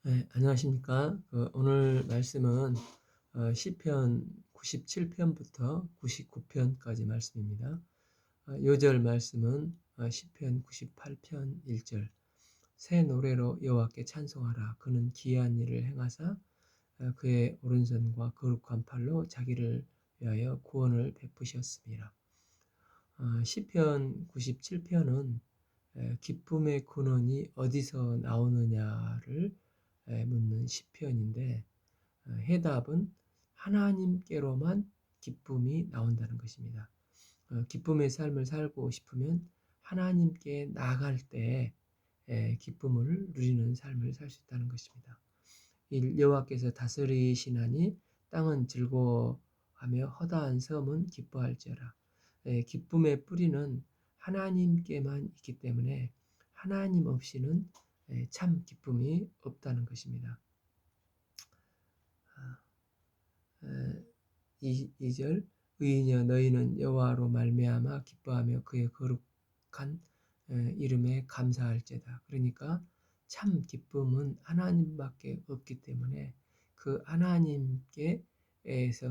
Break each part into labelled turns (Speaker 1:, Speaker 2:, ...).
Speaker 1: 네, 안녕하십니까. 오늘 말씀은 시편 97편부터 99편까지 말씀입니다. 요절 말씀은 시편 98편 1절. 새 노래로 여호와께 찬송하라. 그는 기이한 일을 행하사 그의 오른손과 거룩한 팔로 자기를 위하여 구원을 베푸셨습니다. 시편 97편은 기쁨의 근원이 어디서 나오느냐를 묻는 시편인데, 해답은 하나님께로만 기쁨이 나온다는 것입니다. 기쁨의 삶을 살고 싶으면 하나님께 나아갈 때 기쁨을 누리는 삶을 살 수 있다는 것입니다. 여호와께서 다스리시나니 땅은 즐거워하며 허다한 섬은 기뻐할지어라. 기쁨의 뿌리는 하나님께만 있기 때문에 하나님 없이는 참 기쁨이 없다는 것입니다. 2절 의인이여 너희는 여호와로 말미암아 기뻐하며 그의 거룩한 이름에 감사할지어다. 그러니까 참 기쁨은 하나님밖에 없기 때문에 그 하나님께서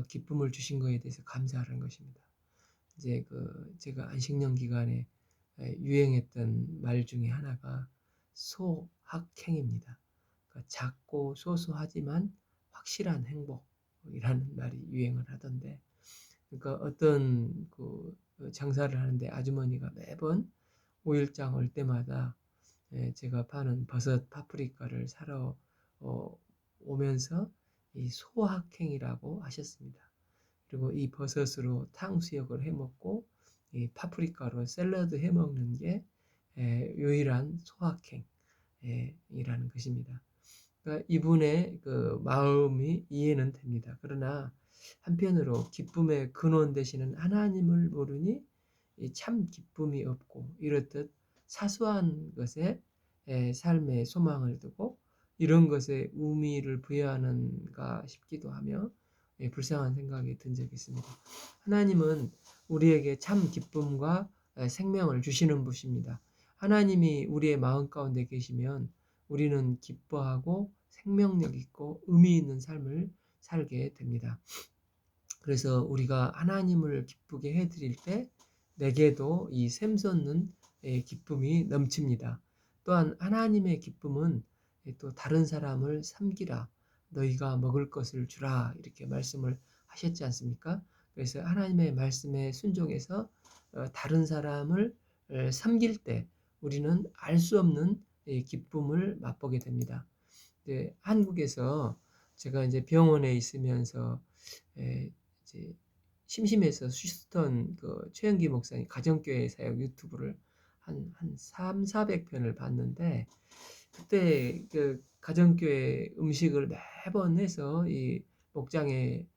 Speaker 1: 기쁨을 주신 것에 대해서 감사하는 것입니다. 이제 제가 안식년 기간에 유행했던 말 중에 하나가 소확행입니다. 그러니까 작고 소소하지만 확실한 행복이라는 말이 유행을 하던데, 그러니까 어떤 장사를 하는데 아주머니가 매번 5일장 올 때마다 제가 파는 버섯 파프리카를 사러 오면서 이 소확행이라고 하셨습니다. 그리고 이 버섯으로 탕수육을 해 먹고 이 파프리카로 샐러드 해 먹는 게 유일한 소확행이라는 것입니다. 그러니까 이분의 그 마음이 이해는 됩니다. 그러나 한편으로 기쁨의 근원 되시는 하나님을 모르니 참 기쁨이 없고, 이렇듯 사소한 것에 삶의 소망을 두고 이런 것에 의미를 부여하는가 싶기도 하며 불쌍한 생각이 든 적이 있습니다. 하나님은 우리에게 참 기쁨과 생명을 주시는 분이십니다. 하나님이 우리의 마음 가운데 계시면 우리는 기뻐하고 생명력 있고 의미 있는 삶을 살게 됩니다. 그래서 우리가 하나님을 기쁘게 해드릴 때 내게도 이 샘솟는 기쁨이 넘칩니다. 또한 하나님의 기쁨은 또 다른 사람을 섬기라, 너희가 먹을 것을 주라, 이렇게 말씀을 하셨지 않습니까? 그래서 하나님의 말씀에 순종해서 다른 사람을 섬길 때 우리는 알 수 없는 기쁨을 맛보게 됩니다. 한국에서 제가 이제 병원에 있으면서 이제 심심해서 쉬스턴 최영기 목사님 가정교회 사역 유튜브를 한 3, 400편을 봤는데, 그때 가정교회 음식을 매번 해서 이 목장의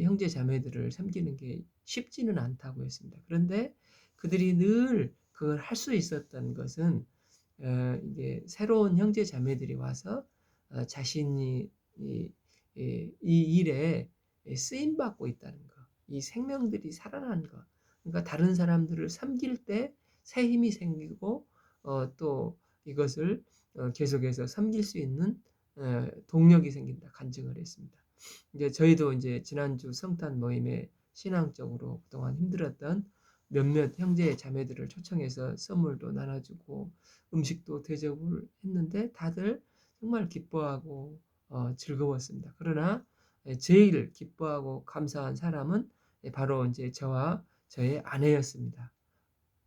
Speaker 1: 형제 자매들을 섬기는 게 쉽지는 않다고 했습니다. 그런데 그들이 늘 그걸 할 수 있었던 것은 이게 새로운 형제 자매들이 와서 자신이 이 일에 쓰임 받고 있다는 거, 이 생명들이 살아나는 거, 그러니까 다른 사람들을 섬길 때 새 힘이 생기고 또 이것을 계속해서 섬길 수 있는 동력이 생긴다 간증을 했습니다. 이제 저희도 이제 지난주 성탄 모임에 신앙적으로 그동안 힘들었던 몇몇 형제 자매들을 초청해서 선물도 나눠주고 음식도 대접을 했는데 다들 정말 기뻐하고 즐거웠습니다. 그러나 제일 기뻐하고 감사한 사람은 바로 이제 저와 저의 아내였습니다.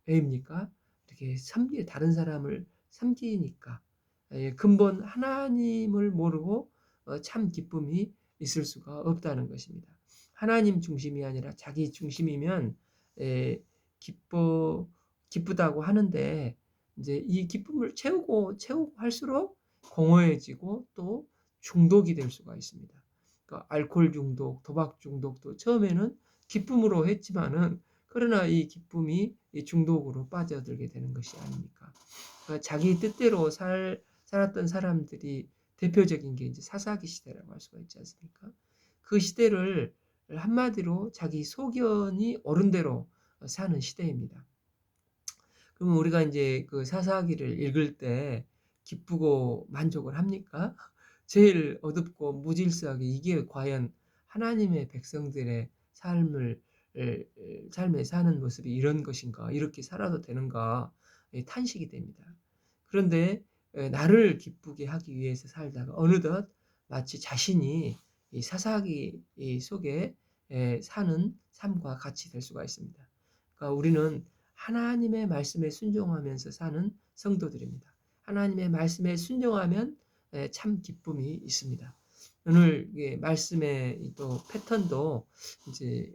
Speaker 1: 왜입니까? 이렇게 다른 사람을 섬기니까. 근본 하나님을 모르고 참 기쁨이 있을 수가 없다는 것입니다. 하나님 중심이 아니라 자기 중심이면 기쁘다고 하는데, 이제 이 기쁨을 채우고 할수록 공허해지고 또 중독이 될 수가 있습니다. 그러니까 알코올 중독, 도박 중독도 처음에는 기쁨으로 했지만은, 그러나 이 기쁨이 이 중독으로 빠져들게 되는 것이 아닙니까? 그러니까 자기 뜻대로 살았던 사람들이 대표적인 게 이제 사사기 시대라고 할 수가 있지 않습니까? 그 시대를 한마디로 자기 소견이 옳은 대로 사는 시대입니다. 그러면 우리가 이제 그 사사기를 읽을 때 기쁘고 만족을 합니까? 제일 어둡고 무질서하게 이게 과연 하나님의 백성들의 삶을 삶에 사는 모습이 이런 것인가? 이렇게 살아도 되는가? 탄식이 됩니다. 그런데 나를 기쁘게 하기 위해서 살다가 어느덧 마치 자신이 이 사사기 속에 사는 삶과 같이 될 수가 있습니다. 그러니까 우리는 하나님의 말씀에 순종하면서 사는 성도들입니다. 하나님의 말씀에 순종하면 참 기쁨이 있습니다. 오늘 말씀의 또 패턴도 이제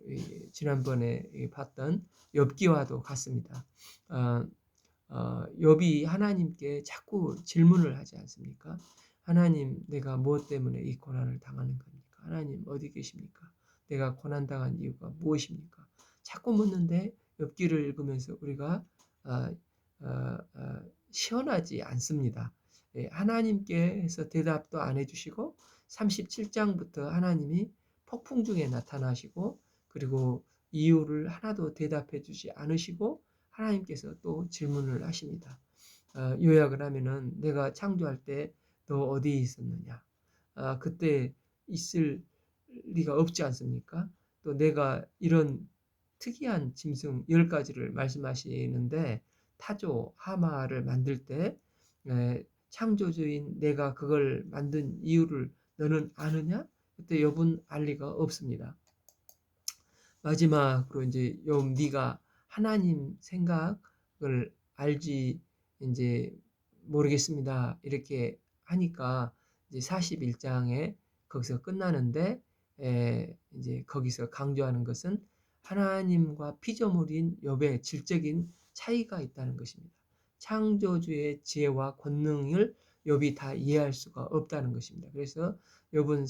Speaker 1: 지난번에 봤던 욥기와도 같습니다. 어, 욥이 하나님께 자꾸 질문을 하지 않습니까? 하나님, 내가 무엇 때문에 이 고난을 당하는 겁니까? 하나님 어디 계십니까? 내가 고난 당한 이유가 무엇입니까? 자꾸 묻는데 욥기를 읽으면서 우리가 어, 시원하지 않습니다. 하나님께서 대답도 안 해주시고 37장부터 하나님이 폭풍 중에 나타나시고 그리고 이유를 하나도 대답해 주지 않으시고 하나님께서 또 질문을 하십니다. 요약을 하면은 내가 창조할 때 너 어디에 있었느냐? 그때 있을 리가 없지 않습니까? 또 내가 이런 특이한 짐승 10가지를 말씀하시는데 타조, 하마를 만들 때 창조주인 내가 그걸 만든 이유를 너는 아느냐? 그때 욥은 알 리가 없습니다. 마지막으로 이제 욥 네가 하나님 생각을 알지 이제 모르겠습니다. 이렇게 하니까 이제 41장에 거기서 끝나는데 이제 거기서 강조하는 것은 하나님과 피조물인 욥의 질적인 차이가 있다는 것입니다. 창조주의 지혜와 권능을 욥이 다 이해할 수가 없다는 것입니다. 그래서 욥은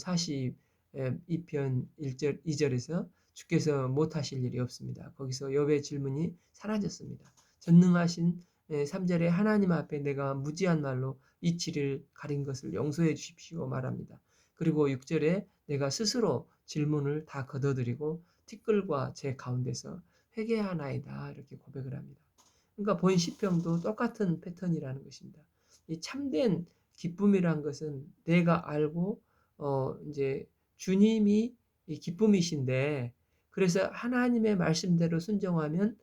Speaker 1: 42편 1절, 2절에서 주께서 못하실 일이 없습니다. 거기서 욥의 질문이 사라졌습니다. 전능하신 3절에 하나님 앞에 내가 무지한 말로 이치를 가린 것을 용서해 주십시오 말합니다. 그리고 6절에 내가 스스로 질문을 다 걷어들이고 티끌과 제 가운데서 회개하나이다 이렇게 고백을 합니다. 그러니까 본 시편도 똑같은 패턴이라는 것입니다. 이 참된 기쁨이란 것은 내가 알고 이제 주님이 이 기쁨이신데 그래서 하나님의 말씀대로 순종하면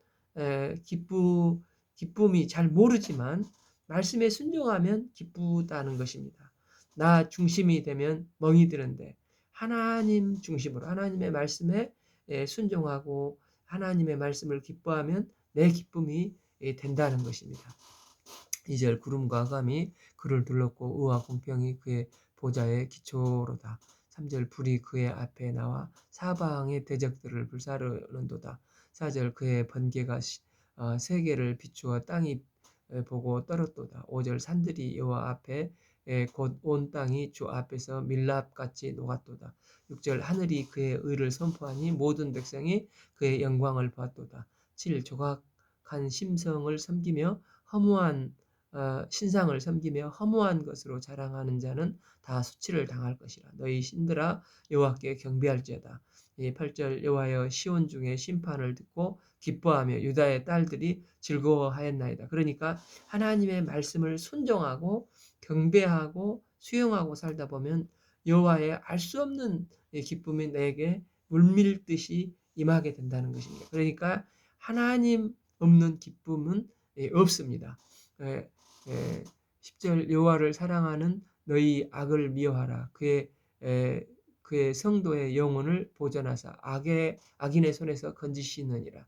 Speaker 1: 기쁨이 잘 모르지만 말씀에 순종하면 기쁘다는 것입니다. 나 중심이 되면 멍이 드는데 하나님 중심으로 하나님의 말씀에 순종하고 하나님의 말씀을 기뻐하면 내 기쁨이 된다는 것입니다. 2절 구름과 감이 그를 둘렀고 의와 공평이 그의 보좌의 기초로다. 3절 불이 그의 앞에 나와 사방의 대적들을 불사르는도다. 4절 그의 번개가 세계를 비추어 땅이 보고 떨었도다. 5절 산들이 여호와 앞에 곧 온 땅이 주 앞에서 밀랍같이 녹았도다. 6절 하늘이 그의 의를 선포하니 모든 백성이 그의 영광을 보았도다. 7 조각한 심성을 섬기며 허무한 신상을 섬기며 허무한 것으로 자랑하는 자는 다 수치를 당할 것이라. 너희 신들아 여호와께 경배할지어다. 8절 여호와여 시온 중에 심판을 듣고 기뻐하며 유다의 딸들이 즐거워하였나이다. 그러니까 하나님의 말씀을 순종하고 경배하고 수용하고 살다 보면 여호와의 알 수 없는 기쁨이 내게 물밀듯이 임하게 된다는 것입니다. 그러니까 하나님 없는 기쁨은 없습니다. 10절 여호와를 사랑하는 너희 악을 미워하라. 그의 성도의 영혼을 보전하사 악인의 손에서 건지시느니라.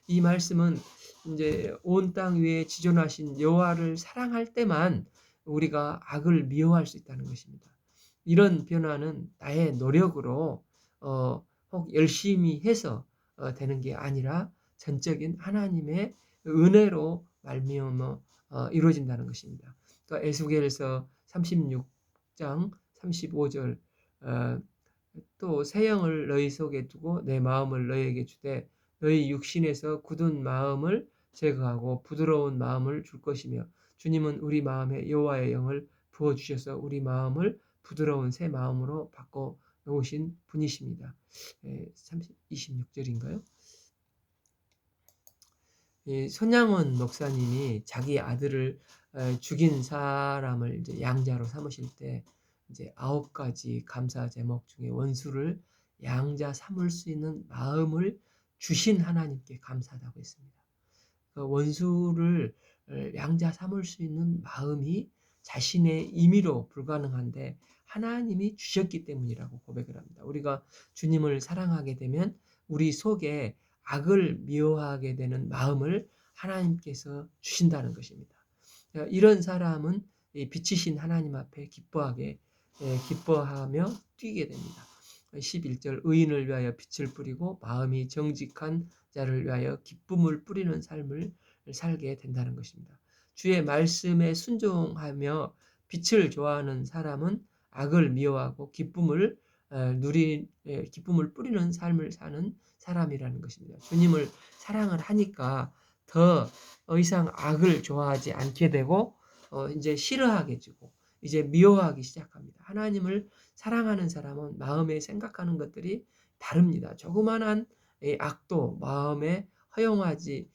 Speaker 1: 이 말씀은 이제 온 땅 위에 지존하신 여호와를 사랑할 때만 우리가 악을 미워할 수 있다는 것입니다. 이런 변화는 나의 노력으로 혹 열심히 해서 되는 게 아니라 전적인 하나님의 은혜로 말미암아 이루어진다는 것입니다. 그러니까 에스겔서 36장 35절 또 새 영을 너희 속에 두고 내 마음을 너희에게 주되 너희 육신에서 굳은 마음을 제거하고 부드러운 마음을 줄 것이며 주님은 우리 마음에 여호와의 영을 부어 주셔서 우리 마음을 부드러운 새 마음으로 바꿔 놓으신 분이십니다. 26절인가요? 손양원 목사님이 자기 아들을 죽인 사람을 이제 양자로 삼으실 때 이제 9가지 감사 제목 중에 원수를 양자 삼을 수 있는 마음을 주신 하나님께 감사하다고 했습니다. 그 원수를 양자 삼을 수 있는 마음이 자신의 임의로 불가능한데 하나님이 주셨기 때문이라고 고백을 합니다. 우리가 주님을 사랑하게 되면 우리 속에 악을 미워하게 되는 마음을 하나님께서 주신다는 것입니다. 이런 사람은 빛이신 하나님 앞에 기뻐하며 뛰게 됩니다. 11절 의인을 위하여 빛을 뿌리고 마음이 정직한 자를 위하여 기쁨을 뿌리는 삶을 살게 된다는 것입니다. 주의 말씀에 순종하며 빛을 좋아하는 사람은 악을 미워하고 기쁨을 뿌리는 삶을 사는 사람이라는 것입니다. 주님을 사랑을 하니까 더 이상 악을 좋아하지 않게 되고 이제 싫어하게 되고 이제 미워하기 시작합니다. 하나님을 사랑하는 사람은 마음에 생각하는 것들이 다릅니다. 조그만한 악도 마음에 허용하지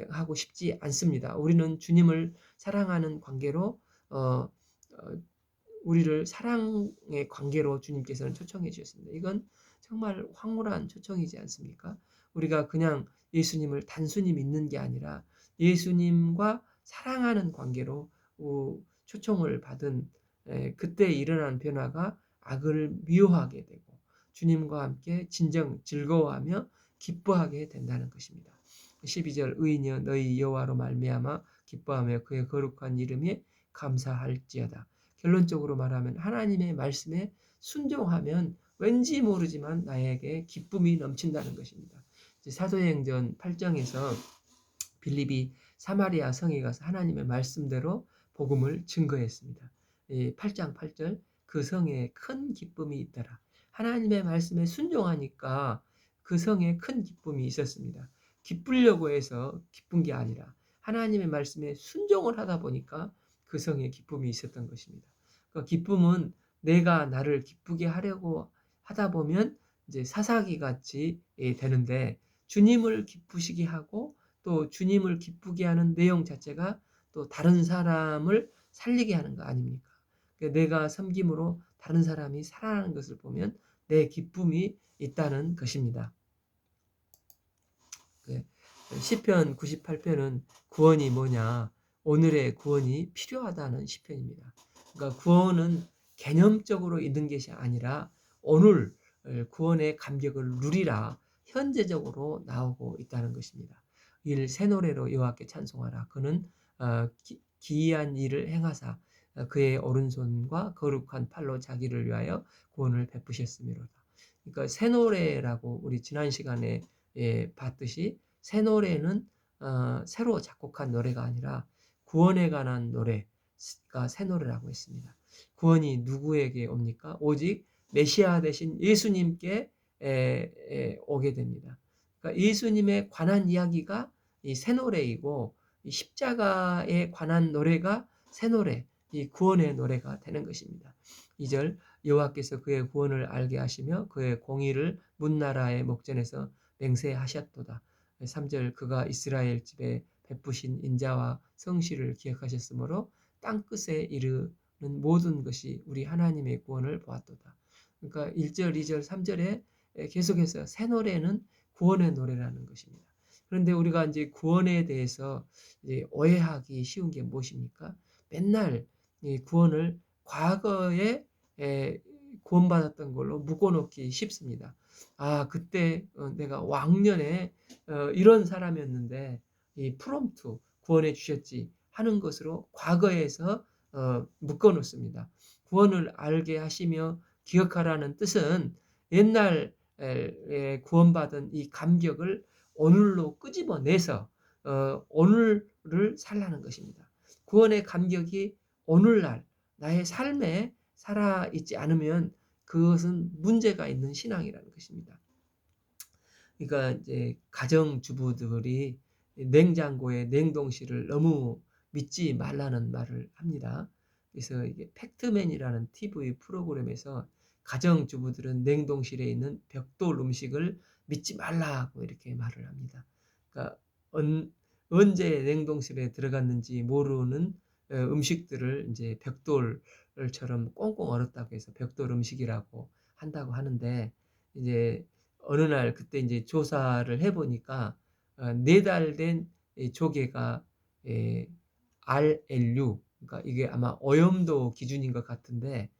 Speaker 1: 하고 싶지 않습니다. 우리는 주님을 사랑하는 관계로 어, 우리를 사랑의 관계로 주님께서는 초청해 주셨습니다. 이건 정말 황홀한 초청이지 않습니까? 우리가 그냥 예수님을 단순히 믿는 게 아니라 예수님과 사랑하는 관계로 초청을 받은 그때 일어난 변화가 악을 미워하게 되고 주님과 함께 진정 즐거워하며 기뻐하게 된다는 것입니다. 12절 의인이여 너희 여호와로 말미암아 기뻐하며 그의 거룩한 이름에 감사할지어다. 결론적으로 말하면 하나님의 말씀에 순종하면 왠지 모르지만 나에게 기쁨이 넘친다는 것입니다. 사도행전 8장에서 빌립이 사마리아 성에 가서 하나님의 말씀대로 복음을 증거했습니다. 8장 8절 그 성에 큰 기쁨이 있더라. 하나님의 말씀에 순종하니까 그 성에 큰 기쁨이 있었습니다. 기쁘려고 해서 기쁜 게 아니라 하나님의 말씀에 순종을 하다 보니까 그 성에 기쁨이 있었던 것입니다. 그 기쁨은 내가 나를 기쁘게 하려고 하다 보면 이제 사사기 같이 되는데 주님을 기쁘시게 하고 또 주님을 기쁘게 하는 내용 자체가 또 다른 사람을 살리게 하는 거 아닙니까? 내가 섬김으로 다른 사람이 살아나는 것을 보면 내 기쁨이 있다는 것입니다. 시편 98편은 구원이 뭐냐? 오늘의 구원이 필요하다는 시편입니다. 그러니까 구원은 개념적으로 있는 것이 아니라 오늘 구원의 감격을 누리라 현재적으로 나오고 있다는 것입니다. 새 노래로 여호와께 찬송하라. 그는 기이한 일을 행하사 그의 오른손과 거룩한 팔로 자기를 위하여 구원을 베푸셨음이로다. 그러니까 새 노래라고 우리 지난 시간에 봤듯이 새 노래는 새로 작곡한 노래가 아니라 구원에 관한 노래가 새 노래라고 했습니다. 구원이 누구에게 옵니까? 오직 메시아 되신 예수님께 오게 됩니다. 그러니까 예수님에 관한 이야기가 이 새 노래이고 이 십자가에 관한 노래가 새 노래, 이 구원의 노래가 되는 것입니다. 2절 여호와께서 그의 구원을 알게 하시며 그의 공의를 문나라의 목전에서 맹세하셨도다. 3절 그가 이스라엘 집에 베푸신 인자와 성실을 기억하셨으므로 땅끝에 이르는 모든 것이 우리 하나님의 구원을 보았도다. 그러니까 1절, 2절, 3절에 계속해서 새 노래는 구원의 노래라는 것입니다. 그런데 우리가 이제 구원에 대해서 이제 오해하기 쉬운 게 무엇입니까? 맨날 이 구원을 과거에 구원받았던 걸로 묶어놓기 쉽습니다. 아, 그때 내가 왕년에 이런 사람이었는데 이 프롬프트 구원해 주셨지 하는 것으로 과거에서 묶어놓습니다. 구원을 알게 하시며 기억하라는 뜻은 옛날 구원받은 이 감격을 오늘로 끄집어내서 오늘을 살라는 것입니다. 구원의 감격이 오늘날 나의 삶에 살아있지 않으면 그것은 문제가 있는 신앙이라는 것입니다. 그러니까 이제 가정주부들이 냉장고에 냉동실을 너무 믿지 말라는 말을 합니다. 그래서 이게 팩트맨이라는 TV 프로그램에서 가정주부들은 냉동실에 있는 벽돌 음식을 믿지 말라고 이렇게 말을 합니다. 그러니까 언제 냉동실에 들어갔는지 모르는 음식들을 이제 벽돌처럼 꽁꽁 얼었다고 해서 벽돌 음식이라고 한다고 하는데, 이제 어느 날 그때 이제 조사를 해 보니까 4달 된 이 조개가 예 RLU, 그러니까 이게 아마 오염도 기준인 것 같은데,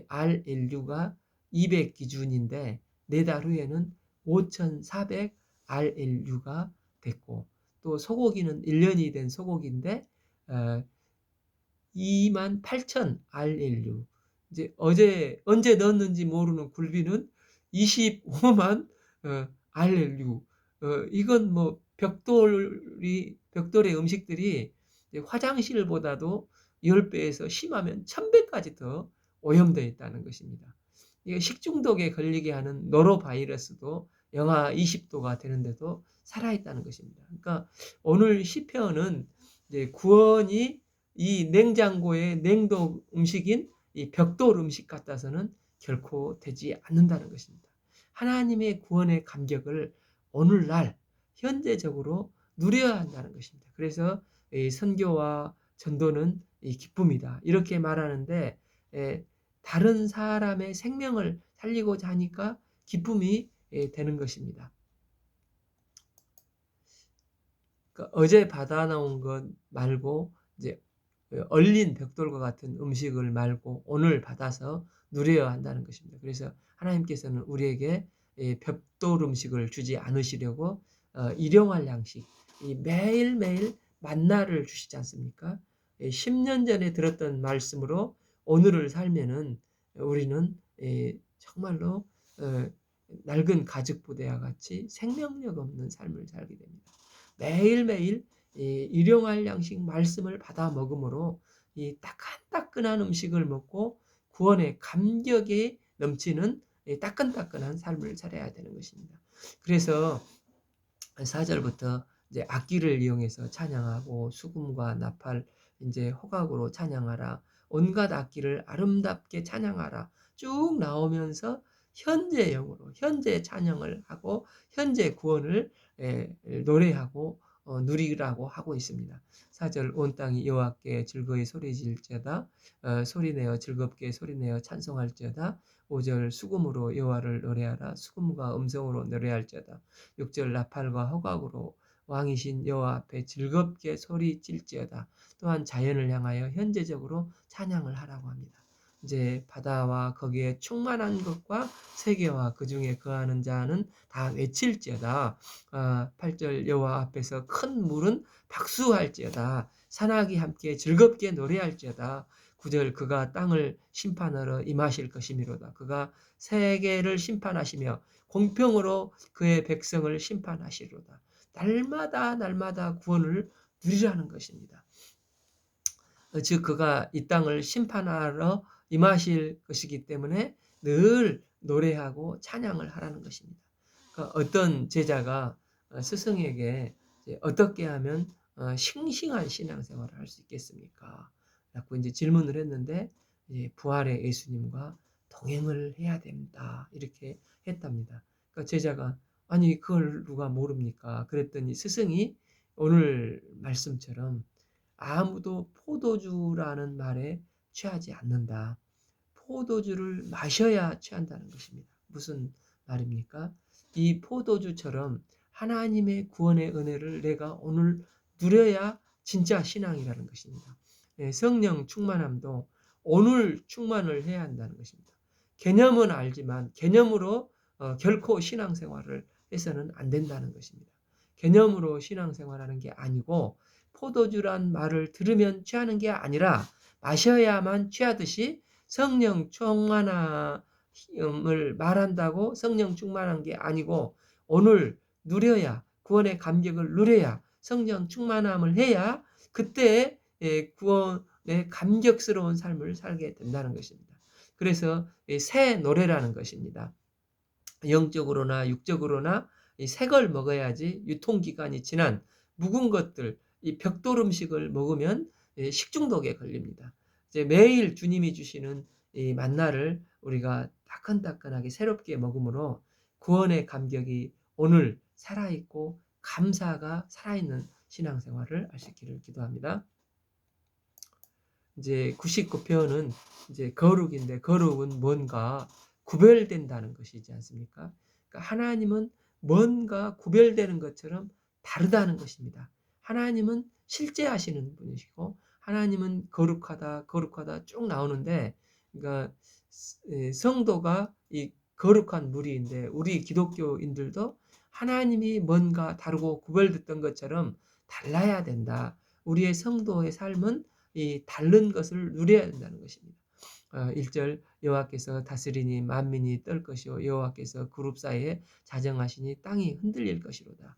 Speaker 1: RLU가 200 기준인데 4달 후에는 5,400 RLU가 됐고, 또 소고기는 1년이 된 소고기인데 28,000 RLU. 이제 어제 언제 넣었는지 모르는 굴비는 25만 RLU. 이건 뭐 벽돌의 음식들이 화장실보다도 10배에서 심하면 1000배까지 더 오염되어 있다는 것입니다. 이게 식중독에 걸리게 하는 노로바이러스도 영하 20도가 되는데도 살아있다는 것입니다. 그러니까 오늘 시편은 이제 구원이 이 냉장고의 냉동 음식인 이 벽돌 음식 같아서는 결코 되지 않는다는 것입니다. 하나님의 구원의 감격을 오늘날 현재적으로 누려야 한다는 것입니다. 그래서 이 선교와 전도는 이 기쁨이다, 이렇게 말하는데, 다른 사람의 생명을 살리고자 하니까 기쁨이 되는 것입니다. 그러니까 어제 받아 나온 것 말고, 이제 얼린 벽돌과 같은 음식을 말고 오늘 받아서 누려야 한다는 것입니다. 그래서 하나님께서는 우리에게 벽돌 음식을 주지 않으시려고 일용할 양식, 이 매일매일 만나를 주시지 않습니까? 10년 전에 들었던 말씀으로 오늘을 살면은 우리는 정말로 낡은 가죽부대와 같이 생명력 없는 삶을 살게 됩니다. 매일매일 일용할 양식 말씀을 받아 먹음으로 이 따끈따끈한 음식을 먹고 구원의 감격이 넘치는 따끈따끈한 삶을 살아야 되는 것입니다. 그래서 4절부터 이제 악기를 이용해서 찬양하고 수금과 나팔, 이제 호각으로 찬양하라, 온갖 악기를 아름답게 찬양하라 쭉 나오면서 현재형으로 현재 찬양을 하고 현재 구원을 노래하고 누리라고 하고 있습니다. 4절 온 땅이 여호와께 즐거이 소리질지어다, 소리내어 즐겁게 소리내어 찬송할지어다. 5절 수금으로 여호와를 노래하라, 수금과 음성으로 노래할지어다. 6절 나팔과 호각으로 왕이신 여호와 앞에 즐겁게 소리질지어다. 또한 자연을 향하여 현재적으로 찬양을 하라고 합니다. 이제 바다와 거기에 충만한 것과 세계와 그 중에 거하는 자는 다 외칠지어다. 8절 여호와 앞에서 큰 물은 박수할지어다. 산악이 함께 즐겁게 노래할지어다. 9절 그가 땅을 심판하러 임하실 것이미로다. 그가 세계를 심판하시며 공평으로 그의 백성을 심판하시리로다. 날마다 날마다 구원을 누리라는 것입니다. 즉 그가 이 땅을 심판하러 임하실 것이기 때문에 늘 노래하고 찬양을 하라는 것입니다. 그러니까 어떤 제자가 스승에게 어떻게 하면 싱싱한 신앙생활을 할 수 있겠습니까? 라고 이제 질문을 했는데, 부활의 예수님과 동행을 해야 된다, 이렇게 했답니다. 그러니까 제자가 아니 그걸 누가 모릅니까? 그랬더니 스승이 오늘 말씀처럼 아무도 포도주라는 말에 취하지 않는다. 포도주를 마셔야 취한다는 것입니다. 무슨 말입니까? 이 포도주처럼 하나님의 구원의 은혜를 내가 오늘 누려야 진짜 신앙이라는 것입니다. 성령 충만함도 오늘 충만을 해야 한다는 것입니다. 개념은 알지만 개념으로 결코 신앙생활을 해서는 안 된다는 것입니다. 개념으로 신앙생활하는 게 아니고 포도주란 말을 들으면 취하는 게 아니라 마셔야만 취하듯이 성령 충만함을 말한다고 성령 충만한 게 아니고 오늘 누려야, 구원의 감격을 누려야, 성령 충만함을 해야 그때 구원의 감격스러운 삶을 살게 된다는 것입니다. 그래서 새 노래라는 것입니다. 영적으로나 육적으로나 새 걸 먹어야지 유통기간이 지난 묵은 것들, 이 벽돌 음식을 먹으면 식중독에 걸립니다. 이제 매일 주님이 주시는 이 만나를 우리가 따끈따끈하게 새롭게 먹음으로 구원의 감격이 오늘 살아있고 감사가 살아있는 신앙생활을 할 수 있기를 기도합니다. 이제 99편은 이제 거룩인데 거룩은 뭔가 구별된다는 것이지 않습니까? 그러니까 하나님은 뭔가 구별되는 것처럼 다르다는 것입니다. 하나님은 실제하시는 분이시고 하나님은 거룩하다, 거룩하다 쭉 나오는데 그러니까 성도가 이 거룩한 무리인데 우리 기독교인들도 하나님이 뭔가 다르고 구별됐던 것처럼 달라야 된다. 우리의 성도의 삶은 이 다른 것을 누려야 된다는 것입니다. 1절 여호와께서 다스리니 만민이 떨 것이요 여호와께서 그룹 사이에 자정하시니 땅이 흔들릴 것이로다.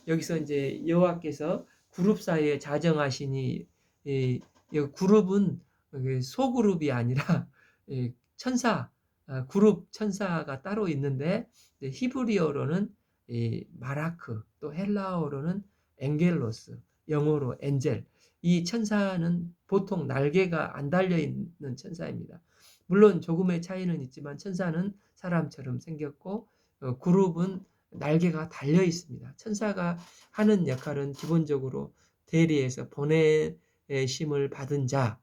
Speaker 1: 여기서 이제 여호와께서 그룹 사이에 자정하시니 이 그룹은 소그룹이 아니라 천사 그룹 천사가 따로 있는데 히브리어로는 마라크 또 헬라어로는 엥겔로스 영어로 엔젤 이 천사는 보통 날개가 안 달려 있는 천사입니다. 물론 조금의 차이는 있지만 천사는 사람처럼 생겼고 그룹은 날개가 달려 있습니다. 천사가 하는 역할은 기본적으로 대리에서 보내심을 받은 자,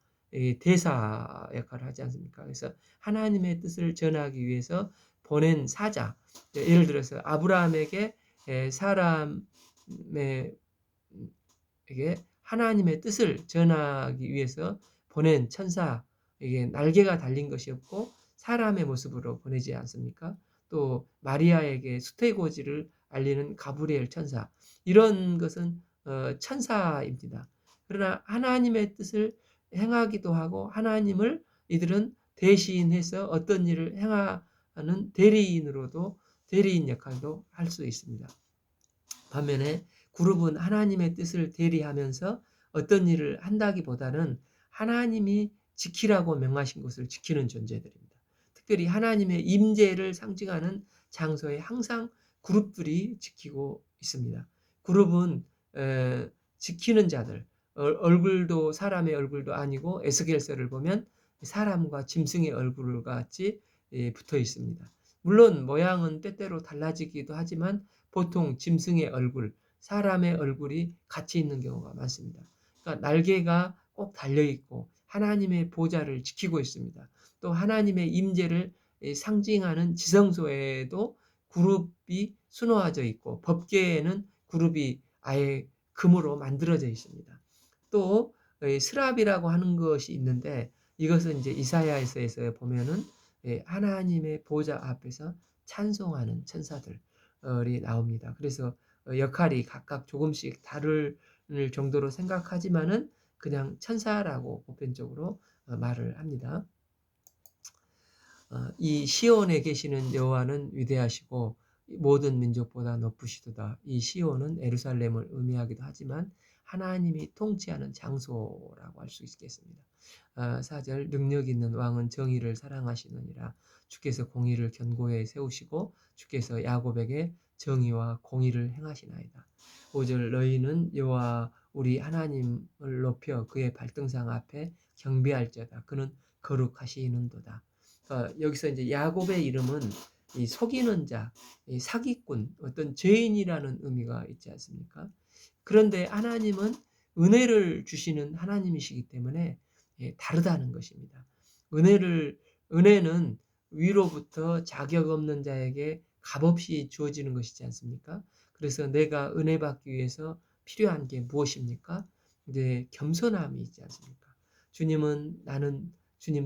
Speaker 1: 대사 역할을 하지 않습니까? 그래서 하나님의 뜻을 전하기 위해서 보낸 사자. 예를 들어서 아브라함에게 사람의 에게 하나님의 뜻을 전하기 위해서 보낸 천사에게 날개가 달린 것이 없고 사람의 모습으로 보내지 않습니까? 또 마리아에게 수태고지를 알리는 가브리엘 천사 이런 것은 천사입니다. 그러나 하나님의 뜻을 행하기도 하고 하나님을 이들은 대신해서 어떤 일을 행하는 대리인으로도 대리인 역할도 할 수 있습니다. 반면에 그룹은 하나님의 뜻을 대리하면서 어떤 일을 한다기보다는 하나님이 지키라고 명하신 것을 지키는 존재들입니다. 특별히 하나님의 임재를 상징하는 장소에 항상 그룹들이 지키고 있습니다. 그룹은 지키는 자들, 얼굴도 사람의 얼굴도 아니고 에스겔서를 보면 사람과 짐승의 얼굴 같이 붙어 있습니다. 물론 모양은 때때로 달라지기도 하지만 보통 짐승의 얼굴, 사람의 얼굴이 같이 있는 경우가 많습니다. 그러니까 날개가 꼭 달려 있고 하나님의 보좌를 지키고 있습니다. 또 하나님의 임재를 상징하는 지성소에도 그룹이 수놓아져 있고 법궤에는 그룹이 아예 금으로 만들어져 있습니다. 또 스랍이라고 하는 것이 있는데 이것은 이제 이사야에서 보면은 하나님의 보좌 앞에서 찬송하는 천사들이 나옵니다. 그래서 역할이 각각 조금씩 다를 정도로 생각하지만은 그냥 천사라고 보편적으로 말을 합니다. 이 시온에 계시는 여호와는 위대하시고 모든 민족보다 높으시도다. 이 시온은 예루살렘을 의미하기도 하지만 하나님이 통치하는 장소라고 할 수 있겠습니다. 4절 능력 있는 왕은 정의를 사랑하시느니라. 주께서 공의를 견고히 세우시고 주께서 야곱에게 정의와 공의를 행하시나이다. 5절 너희는 여호와 우리 하나님을 높여 그의 발등상 앞에 경배할지어다. 그는 거룩하시는도다. 여기서 이제 야곱의 이름은 이 속이는 자, 이 사기꾼, 어떤 죄인이라는 의미가 있지 않습니까? 그런데 하나님은 은혜를 주시는 하나님이시기 때문에 다르다는 것입니다. 은혜는 위로부터 자격 없는 자에게 값없이 주어지는 것이지 않습니까? 그래서 내가 은혜 받기 위해서 필요한 게 무엇입니까? 이제 겸손함이 있지 않습니까? 주님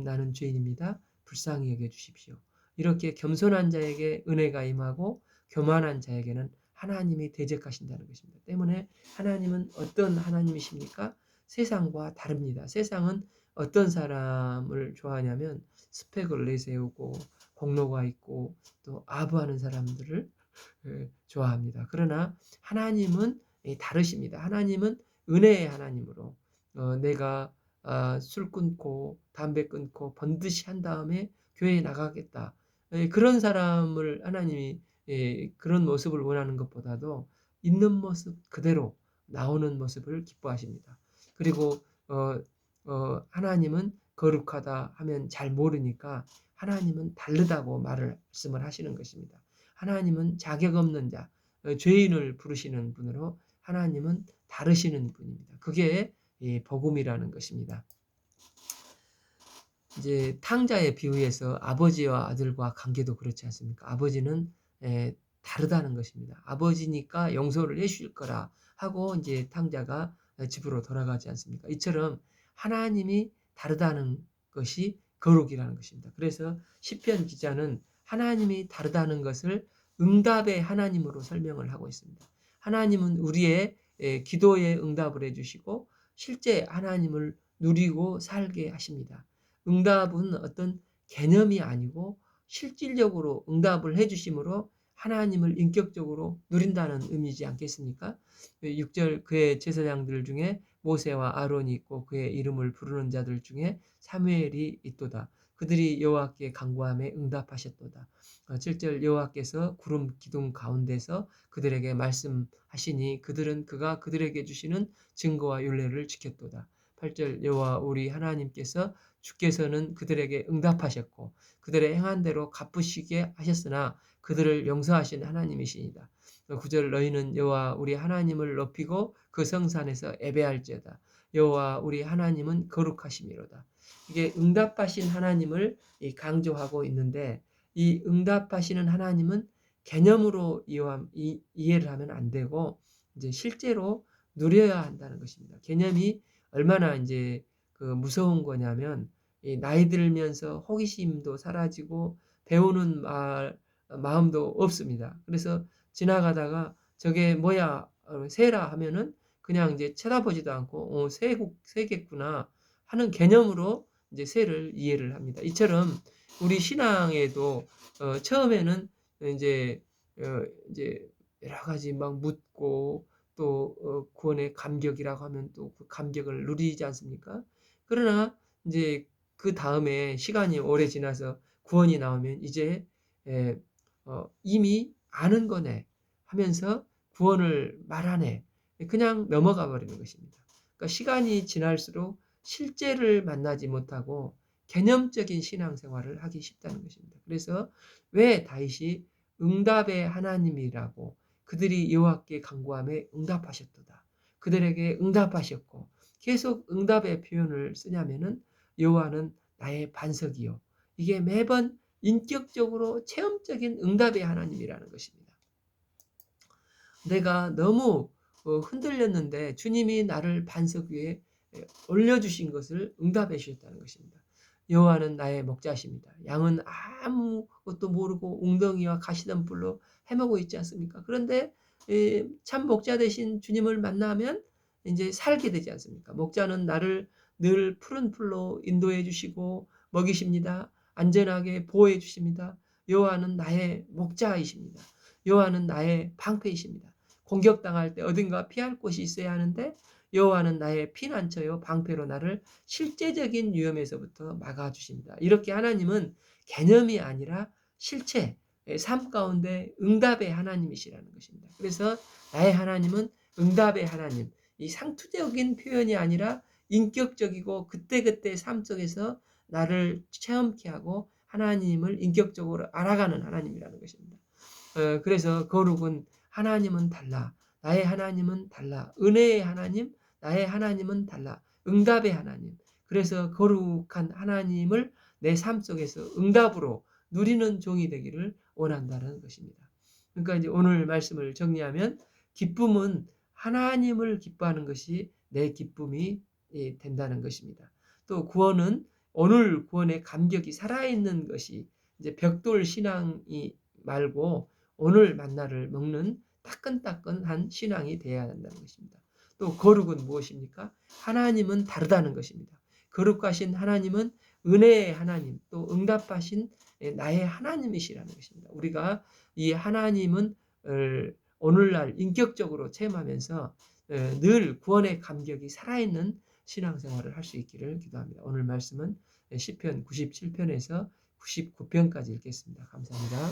Speaker 1: 나는 죄인입니다. 불쌍히 여겨 주십시오. 이렇게 겸손한 자에게 은혜가 임하고 교만한 자에게는 하나님이 대적하신다는 것입니다. 때문에 하나님은 어떤 하나님이십니까? 세상과 다릅니다. 세상은 어떤 사람을 좋아하냐면 스펙을 내세우고 공로가 있고 또 아부하는 사람들을 좋아합니다. 그러나 하나님은 다르십니다. 하나님은 은혜의 하나님으로 내가 술 끊고 담배 끊고 번듯이 한 다음에 교회에 나가겠다. 그런 사람을 하나님이 그런 모습을 원하는 것보다도 있는 모습 그대로 나오는 모습을 기뻐하십니다. 그리고 하나님은 거룩하다 하면 잘 모르니까 하나님은 다르다고 말씀을 하시는 것입니다. 하나님은 자격 없는 자, 죄인을 부르시는 분으로 하나님은 다르시는 분입니다. 그게 복음이라는 것입니다. 이제 탕자의 비유에서 아버지와 아들과 관계도 그렇지 않습니까? 아버지는 다르다는 것입니다. 아버지니까 용서를 해 주실 거라 하고 이제 탕자가 집으로 돌아가지 않습니까? 이처럼 하나님이 다르다는 것이 거룩이라는 것입니다. 그래서 시편 기자는 하나님이 다르다는 것을 응답의 하나님으로 설명을 하고 있습니다. 하나님은 우리의 기도에 응답을 해 주시고 실제 하나님을 누리고 살게 하십니다. 응답은 어떤 개념이 아니고 실질적으로 응답을 해 주심으로 하나님을 인격적으로 누린다는 의미지 않겠습니까? 6절 그의 제사장들 중에 모세와 아론이 있고 그의 이름을 부르는 자들 중에 사무엘이 있도다. 그들이 여호와께 간구함에 응답하셨도다. 7절 여호와께서 구름 기둥 가운데서 그들에게 말씀하시니 그들은 그가 그들에게 주시는 증거와 율례를 지켰도다. 8절 여호와 우리 하나님께서 주께서는 그들에게 응답하셨고 그들의 행한 대로 갚으시게 하셨으나 그들을 용서하신 하나님이시니다. 9절 너희는 여호와 우리 하나님을 높이고 그 성산에서 예배할지어다. 여호와 우리 하나님은 거룩하심이로다. 이게 응답하신 하나님을 강조하고 있는데 이 응답하시는 하나님은 개념으로 이해를 하면 안 되고 이제 실제로 누려야 한다는 것입니다. 개념이 얼마나 이제 그 무서운 거냐면 나이 들면서 호기심도 사라지고 배우는 마음도 없습니다. 그래서 지나가다가 저게 뭐야 새라 하면은 그냥 이제 쳐다보지도 않고 새겠구나 하는 개념으로 이제 새를 이해를 합니다. 이처럼 우리 신앙에도 처음에는 이제 이제 여러 가지 막 묻고 또 구원의 감격이라고 하면 또 그 감격을 누리지 않습니까? 그러나 이제 그 다음에 시간이 오래 지나서 구원이 나오면 이제 에, 이미 아는 거네 하면서 구원을 말하네 그냥 넘어가 버리는 것입니다. 그러니까 시간이 지날수록 실제를 만나지 못하고 개념적인 신앙생활을 하기 쉽다는 것입니다. 그래서 왜 다윗이 응답의 하나님이라고 그들이 여호와께 간구함에 응답하셨도다. 그들에게 응답하셨고 계속 응답의 표현을 쓰냐면은 여호와는 나의 반석이요. 이게 매번 인격적으로 체험적인 응답의 하나님이라는 것입니다. 내가 너무 흔들렸는데 주님이 나를 반석 위에 올려주신 것을 응답해 주셨다는 것입니다. 여호와는 나의 목자십니다. 양은 아무것도 모르고 웅덩이와 가시덤불로 헤매고 있지 않습니까? 그런데 참 목자 되신 주님을 만나면 이제 살게 되지 않습니까? 목자는 나를 늘 푸른 풀로 인도해 주시고 먹이십니다. 안전하게 보호해 주십니다. 여호와는 나의 목자이십니다. 여호와는 나의 방패이십니다. 공격당할 때 어딘가 피할 곳이 있어야 하는데 여호와는 나의 피난처요 방패로 나를 실제적인 위험에서부터 막아주십니다. 이렇게 하나님은 개념이 아니라 실체, 삶 가운데 응답의 하나님이시라는 것입니다. 그래서 나의 하나님은 응답의 하나님, 이 상투적인 표현이 아니라 인격적이고 그때그때 삶 속에서 나를 체험케 하고 하나님을 인격적으로 알아가는 하나님이라는 것입니다. 그래서 거룩은 하나님은 달라. 나의 하나님은 달라. 은혜의 하나님, 나의 하나님은 달라. 응답의 하나님. 그래서 거룩한 하나님을 내 삶 속에서 응답으로 누리는 종이 되기를 원한다는 것입니다. 그러니까 이제 오늘 말씀을 정리하면 기쁨은 하나님을 기뻐하는 것이 내 기쁨이 된다는 것입니다. 또 구원은 오늘 구원의 감격이 살아있는 것이 이제 벽돌 신앙이 말고 오늘 만나를 먹는 따끈따끈한 신앙이 되어야 한다는 것입니다. 또 거룩은 무엇입니까? 하나님은 다르다는 것입니다. 거룩하신 하나님은 은혜의 하나님, 또 응답하신 나의 하나님이시라는 것입니다. 우리가 이 하나님은 오늘날 인격적으로 체험하면서 늘 구원의 감격이 살아있는 신앙생활을 할 수 있기를 기도합니다. 오늘 말씀은 시편 97편에서 99편까지 읽겠습니다. 감사합니다.